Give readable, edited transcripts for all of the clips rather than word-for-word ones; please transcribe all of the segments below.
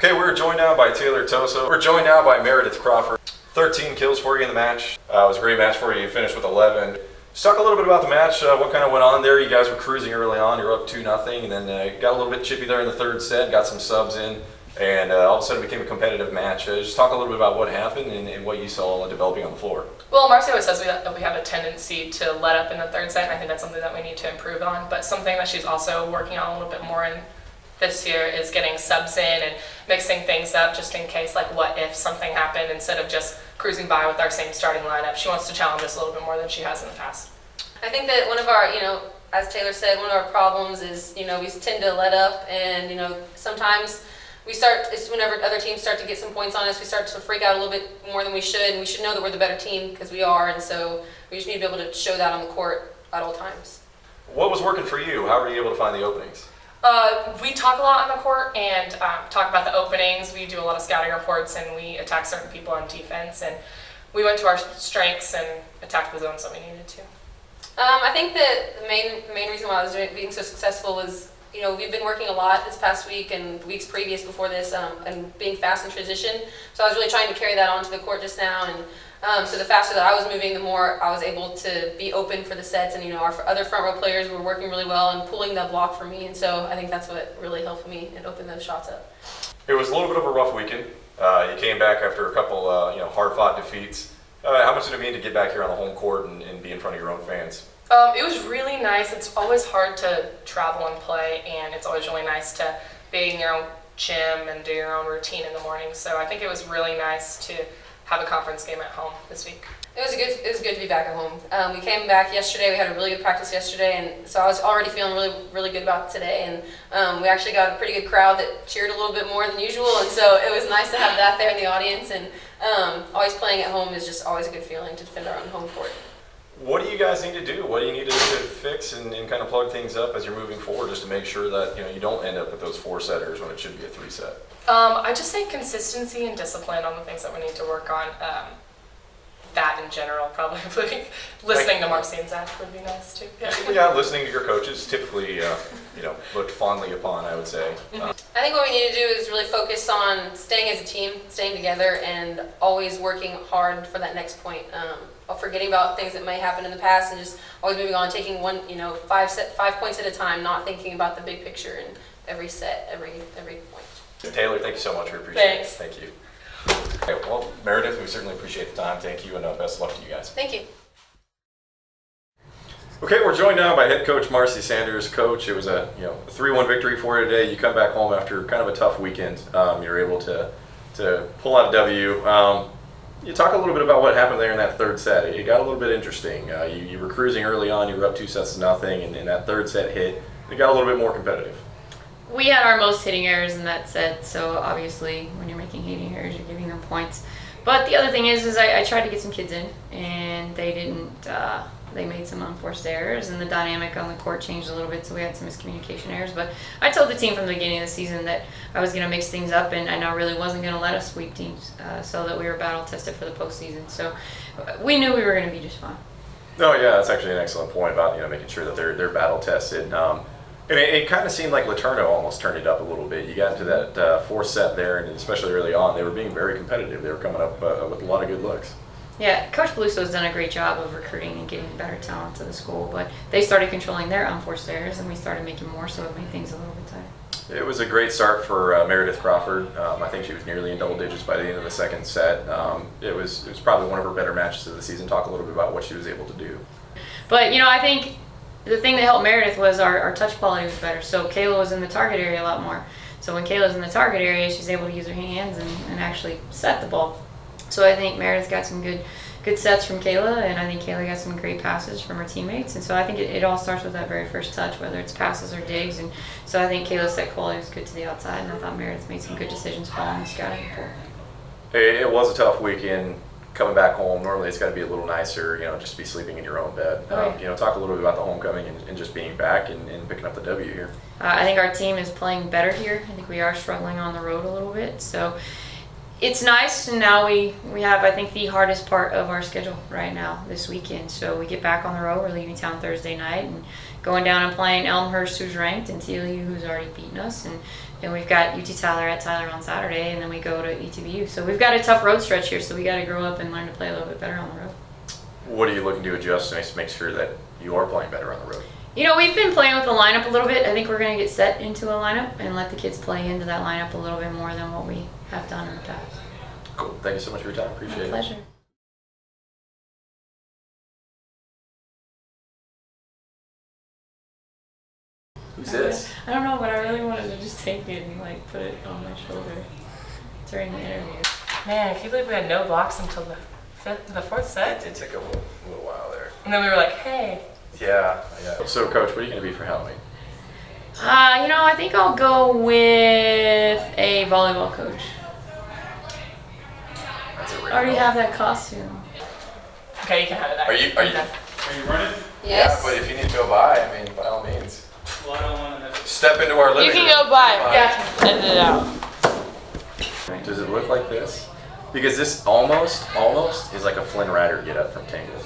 Okay, we're joined now by Taylour Toso. We're joined now by Meredith Crawford. 13 kills for you in the match. It was a great match for you. You finished with 11. Just talk a little bit about the match. What kind of went on there? You guys were cruising early on. You were up 2-0, and then got a little bit chippy there in the third set. Got some subs in, and all of a sudden it became a competitive match. Just talk a little bit about what happened and what you saw developing on the floor. Well, Marci always says we have a tendency to let up in the third set, and I think that's something that we need to improve on. But something that she's also working on a little bit more in this year is getting subs in and mixing things up just in case, like what if something happened, instead of just cruising by with our same starting lineup. She wants to challenge us a little bit more than she has in the past. I think that one of our, as Taylour said, one of our problems is, we tend to let up, and, sometimes we start, it's whenever other teams start to get some points on us, we start to freak out a little bit more than we should, and we should know that we're the better team, because we are, and so we just need to be able to show that on the court at all times. What was working for you? How were you able to find the openings? We talk a lot on the court and talk about the openings. We do a lot of scouting reports, and we attack certain people on defense, and we went to our strengths and attacked the zones that we needed to. I think that the main reason why I was being so successful was, we've been working a lot this past week and the weeks previous before this, and being fast in transition. So I was really trying to carry that onto the court just now, and so the faster that I was moving, the more I was able to be open for the sets, and our other front row players were working really well and pulling that block for me, and so I think that's what really helped me and opened those shots up. It was a little bit of a rough weekend. You came back after a couple hard-fought defeats. How much did it mean to get back here on the home court and be in front of your own fans? It was really nice. It's always hard to travel and play, and it's always really nice to be in your own gym and do your own routine in the morning. So I think it was really nice to have a conference game at home this week. It was good to be back at home. We came back yesterday. We had a really good practice yesterday, and so I was already feeling really good about today. And we actually got a pretty good crowd that cheered a little bit more than usual, and so it was nice to have that there in the audience. And always playing at home is just always a good feeling to defend our own home court. What do you guys need to do? What do you need to fix and kind of plug things up as you're moving forward, just to make sure that you don't end up with those 4-setters when it should be a 3-set? I just say consistency and discipline on the things that we need to work on. That in general, probably. Listening to Marci and Zach would be nice too. Yeah, listening to your coaches, typically looked fondly upon, I would say. I think what we need to do is really focus on staying as a team, staying together, and always working hard for that next point. Forgetting about things that may happen in the past, and just always moving on, taking 5 points at a time, not thinking about the big picture in every set, every point. Taylour, thank you so much. We appreciate it. Thanks. Thank you. Okay, well, Meredith, we certainly appreciate the time. Thank you, and best of luck to you guys. Thank you. Okay, we're joined now by head coach Marci Sanders. Coach, it was a 3-1 victory for you today. You come back home after kind of a tough weekend. You're able to pull out a W. You talk a little bit about what happened there in that third set. It got a little bit interesting. You were cruising early on. You were up 2-0, and that third set hit. It got a little bit more competitive. We had our most hitting errors in that set, so obviously when you're making hitting errors, you're giving them points. But the other thing is I tried to get some kids in, and they didn't. They made some unforced errors, and the dynamic on the court changed a little bit, so we had some miscommunication errors. But I told the team from the beginning of the season that I was going to mix things up, and I really wasn't going to let us sweep teams, so that we were battle tested for the postseason. So we knew we were going to be just fine. No, yeah, that's actually an excellent point about making sure that they're battle tested. And it kind of seemed like LeTourneau almost turned it up a little bit. You got into that 4th set there, and especially early on, they were being very competitive. They were coming up with a lot of good looks. Yeah, Coach Beluso's done a great job of recruiting and getting better talent to the school, but they started controlling their unforced errors, and we started making more, so it made things a little bit tighter. It was a great start for Meredith Crawford. I think she was nearly in double digits by the end of the second set. It was probably one of her better matches of the season. Talk a little bit about what she was able to do. But, I think the thing that helped Meredith was our touch quality was better. So Kayla was in the target area a lot more. So when Kayla's in the target area, she's able to use her hands and actually set the ball. So I think Meredith got some good sets from Kayla, and I think Kayla got some great passes from her teammates. And so I think it all starts with that very first touch, whether it's passes or digs. And so I think Kayla's set quality was good to the outside, and I thought Meredith made some good decisions following the scouting report. It was a tough weekend. Coming back home, normally it's got to be a little nicer, just to be sleeping in your own bed. Talk a little bit about the homecoming and just being back and picking up the W here. I think our team is playing better here. I think we are struggling on the road a little bit. So it's nice, and now we have, I think, the hardest part of our schedule right now this weekend. So we get back on the road. We're leaving town Thursday night and going down and playing Elmhurst, who's ranked, and TLU, who's already beaten us. And And we've got UT Tyler at Tyler on Saturday, and then we go to ETBU. So we've got a tough road stretch here, so we got to grow up and learn to play a little bit better on the road. What are you looking to adjust to make sure that you are playing better on the road? You know, we've been playing with the lineup a little bit. I think we're going to get set into a lineup and let the kids play into that lineup a little bit more than what we have done in the past. Cool. Thank you so much for your time. Appreciate it. Pleasure. Who's this? I don't know, but I really wanted to just take it and like put it on my shoulder during the interview. Man, I can't believe we had no blocks until the fourth set. It took a little while there. And then we were like, hey. Yeah. So, Coach, what are you going to be for Halloween? You know, I think I'll go with a volleyball coach. That's a I already have that costume. Okay, you can have it. Are you Okay. Are you running? Yes. Yeah, but if you need to go by, I mean, by all means. Well, I don't want to. Step into our living You can room. go by. Fine. Yeah, edit it out. Does it look like this? Because this almost is like a Flynn Rider get up from Tangled.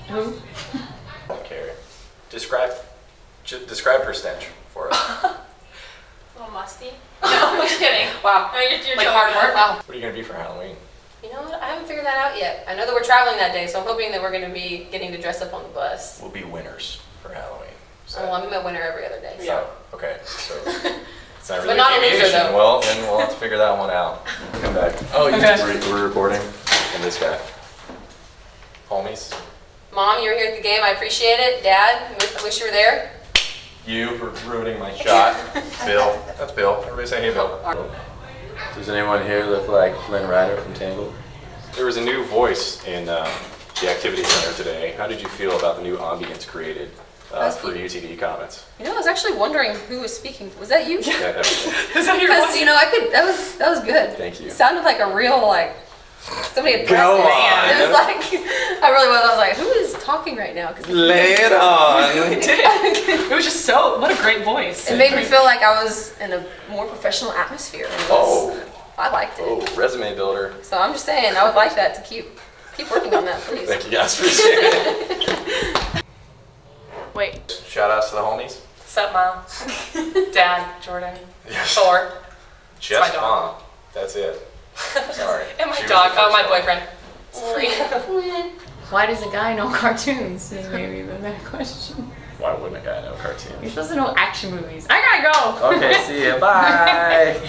Who? I don't care. Describe her stench for us. A little musty. No, I'm just kidding. Wow. No, you're like hard work. Wow. What are you going to be for Halloween? You know what? I haven't figured that out yet. I know that we're traveling that day, so I'm hoping that we're going to be getting to dress up on the bus. We'll be winners for Halloween. So, Oh, I'm a winner every other day. So. yeah. Okay. So it's not But really not a loser, deviation. though. Well, then we'll have to figure that one out. Come back. Oh, we're recording. And this guy. Homies. Mom, you were here at the game. I appreciate it. Dad, I wish you were there. You for ruining my shot. Bill. That's Bill. Everybody say hey, Bill. Does anyone here look like Flynn Rider from Tangled? There was a new voice in the activity center today. How did you feel about the new ambience created for UTD Comets? You know, I was actually wondering who was speaking. Was that you? Yeah, that was it. Is that your Because voice? you know, that was good. Thank you. It sounded like a real somebody had Go practiced. on. It was like I really was. I was like, who is talking right now? Because Lay it on. It was just so, what a great voice. it made me feel like I was in a more professional atmosphere. And it was, I liked it. Oh, resume builder. So I'm just saying, I would like that to keep working on that, please. Thank you guys. Appreciate it. Wait, Shout outs to the homies. sup, Mom? Dad, Jordan, Yes. Thor, Just my dog. mom. That's it. Sorry. and my She was dog. the Oh, my first one. boyfriend. Why does a guy know cartoons? Is maybe the better question. Why wouldn't a guy know You're cartoons? supposed to know action movies. I gotta go. Okay, see ya. Bye.